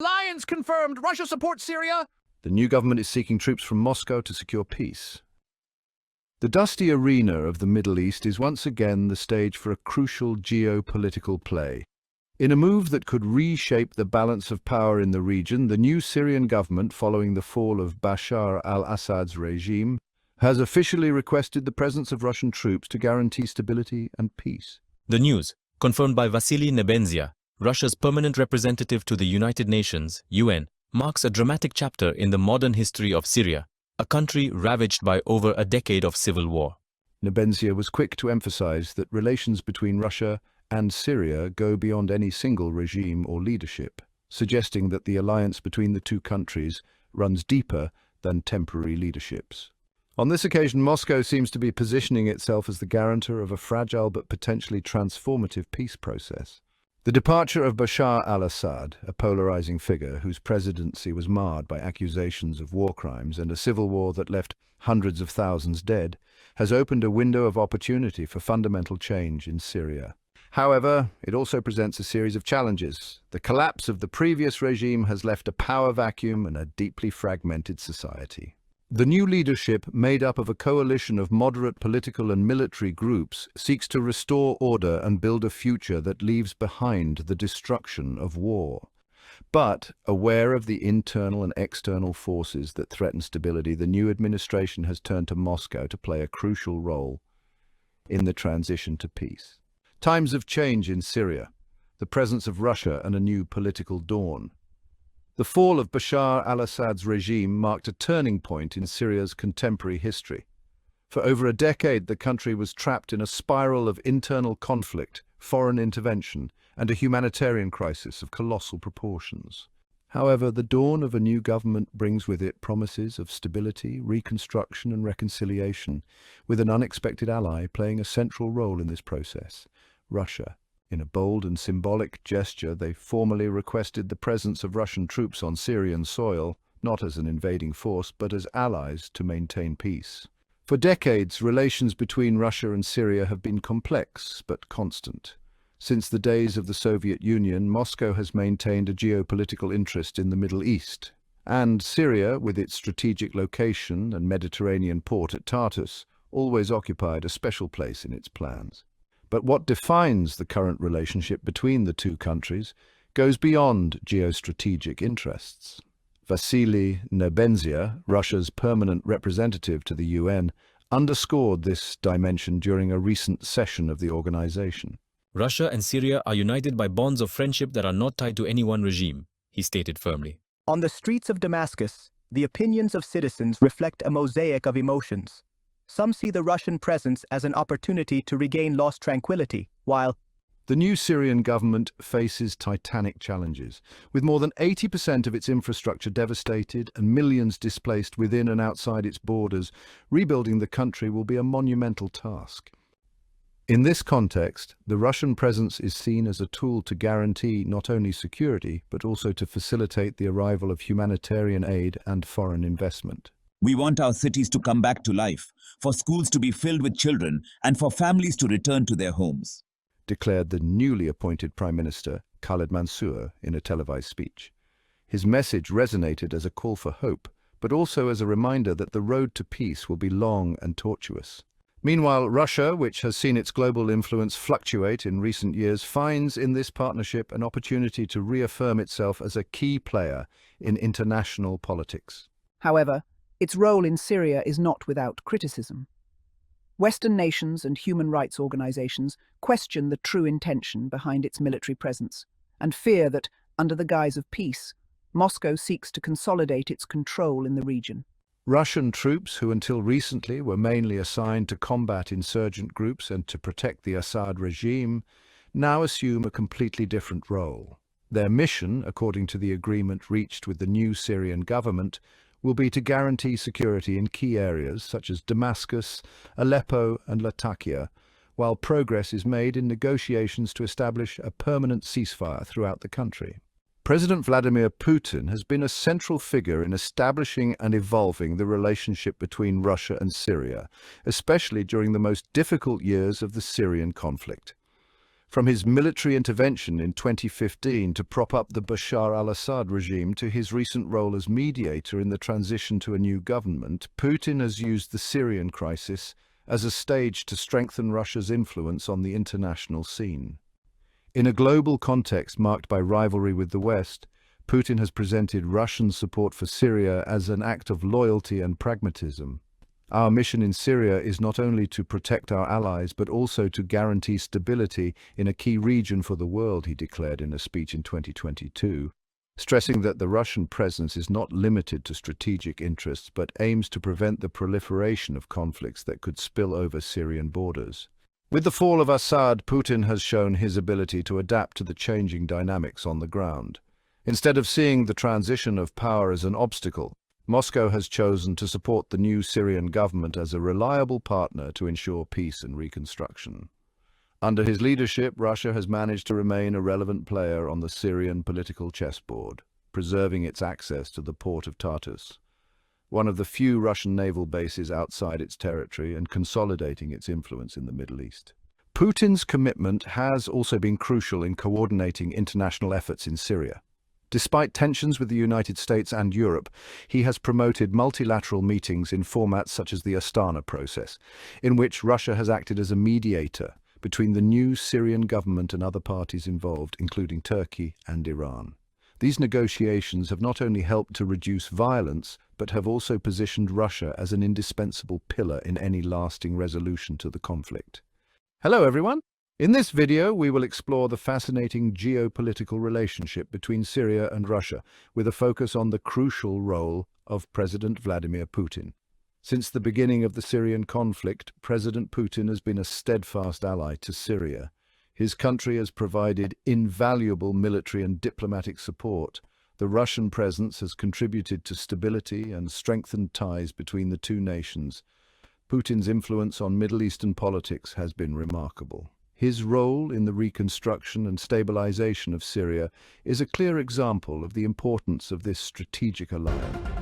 Alliance confirmed. Russia supports Syria. The new government is seeking troops from Moscow to secure peace. The dusty arena of the Middle East is once again the stage for a crucial geopolitical play. In a move that could reshape the balance of power in the region, the new Syrian government, following the fall of Bashar al-Assad's regime, has officially requested the presence of Russian troops to guarantee stability and peace. The news, confirmed by Vasily Nebenzia, Russia's permanent representative to the United Nations, UN, marks a dramatic chapter in the modern history of Syria, a country ravaged by over a decade of civil war. Nebenzia was quick to emphasize that relations between Russia and Syria go beyond any single regime or leadership, suggesting that the alliance between the two countries runs deeper than temporary leaderships. On this occasion, Moscow seems to be positioning itself as the guarantor of a fragile but potentially transformative peace process. The departure of Bashar al-Assad, a polarizing figure whose presidency was marred by accusations of war crimes and a civil war that left hundreds of thousands dead, has opened a window of opportunity for fundamental change in Syria. However, it also presents a series of challenges. The collapse of the previous regime has left a power vacuum and a deeply fragmented society. The new leadership, made up of a coalition of moderate political and military groups, seeks to restore order and build a future that leaves behind the destruction of war. But, aware of the internal and external forces that threaten stability, the new administration has turned to Moscow to play a crucial role in the transition to peace. Times of change in Syria, the presence of Russia and a new political dawn. The fall of Bashar al-Assad's regime marked a turning point in Syria's contemporary history. For over a decade, the country was trapped in a spiral of internal conflict, foreign intervention, and a humanitarian crisis of colossal proportions. However, the dawn of a new government brings with it promises of stability, reconstruction, and reconciliation, with an unexpected ally playing a central role in this process: Russia. In a bold and symbolic gesture, they formally requested the presence of Russian troops on Syrian soil, not as an invading force, but as allies to maintain peace. For decades, relations between Russia and Syria have been complex but constant. Since the days of the Soviet Union, Moscow has maintained a geopolitical interest in the Middle East, and Syria, with its strategic location and Mediterranean port at Tartus, always occupied a special place in its plans. But what defines the current relationship between the two countries goes beyond geostrategic interests. Vasily Nebenzia, Russia's permanent representative to the UN, underscored this dimension during a recent session of the organization. Russia and Syria are united by bonds of friendship that are not tied to any one regime, he stated firmly. On the streets of Damascus, the opinions of citizens reflect a mosaic of emotions. Some see the Russian presence as an opportunity to regain lost tranquility, while the new Syrian government faces titanic challenges. With more than 80% of its infrastructure devastated and millions displaced within and outside its borders, rebuilding the country will be a monumental task. In this context, the Russian presence is seen as a tool to guarantee not only security, but also to facilitate the arrival of humanitarian aid and foreign investment. We want our cities to come back to life, for schools to be filled with children, and for families to return to their homes, declared the newly appointed Prime Minister, Khaled Mansour, in a televised speech. His message resonated as a call for hope, but also as a reminder that the road to peace will be long and tortuous. Meanwhile, Russia, which has seen its global influence fluctuate in recent years, finds in this partnership an opportunity to reaffirm itself as a key player in international politics. However, its role in Syria is not without criticism. Western nations and human rights organizations question the true intention behind its military presence and fear that, under the guise of peace, Moscow seeks to consolidate its control in the region. Russian troops, who until recently were mainly assigned to combat insurgent groups and to protect the Assad regime, now assume a completely different role. Their mission, according to the agreement reached with the new Syrian government, will be to guarantee security in key areas such as Damascus, Aleppo and Latakia, while progress is made in negotiations to establish a permanent ceasefire throughout the country. President Vladimir Putin has been a central figure in establishing and evolving the relationship between Russia and Syria, especially during the most difficult years of the Syrian conflict. From his military intervention in 2015 to prop up the Bashar al-Assad regime to his recent role as mediator in the transition to a new government, Putin has used the Syrian crisis as a stage to strengthen Russia's influence on the international scene. In a global context marked by rivalry with the West, Putin has presented Russian support for Syria as an act of loyalty and pragmatism. Our mission in Syria is not only to protect our allies, but also to guarantee stability in a key region for the world, he declared in a speech in 2022, stressing that the Russian presence is not limited to strategic interests, but aims to prevent the proliferation of conflicts that could spill over Syrian borders. With the fall of Assad, Putin has shown his ability to adapt to the changing dynamics on the ground. Instead of seeing the transition of power as an obstacle, Moscow has chosen to support the new Syrian government as a reliable partner to ensure peace and reconstruction. Under his leadership, Russia has managed to remain a relevant player on the Syrian political chessboard, preserving its access to the port of Tartus, one of the few Russian naval bases outside its territory, and consolidating its influence in the Middle East. Putin's commitment has also been crucial in coordinating international efforts in Syria. Despite tensions with the United States and Europe, he has promoted multilateral meetings in formats such as the Astana process, in which Russia has acted as a mediator between the new Syrian government and other parties involved, including Turkey and Iran. These negotiations have not only helped to reduce violence, but have also positioned Russia as an indispensable pillar in any lasting resolution to the conflict. Hello, everyone. In this video, we will explore the fascinating geopolitical relationship between Syria and Russia, with a focus on the crucial role of President Vladimir Putin. Since the beginning of the Syrian conflict, President Putin has been a steadfast ally to Syria. His country has provided invaluable military and diplomatic support. The Russian presence has contributed to stability and strengthened ties between the two nations. Putin's influence on Middle Eastern politics has been remarkable. His role in the reconstruction and stabilization of Syria is a clear example of the importance of this strategic alliance.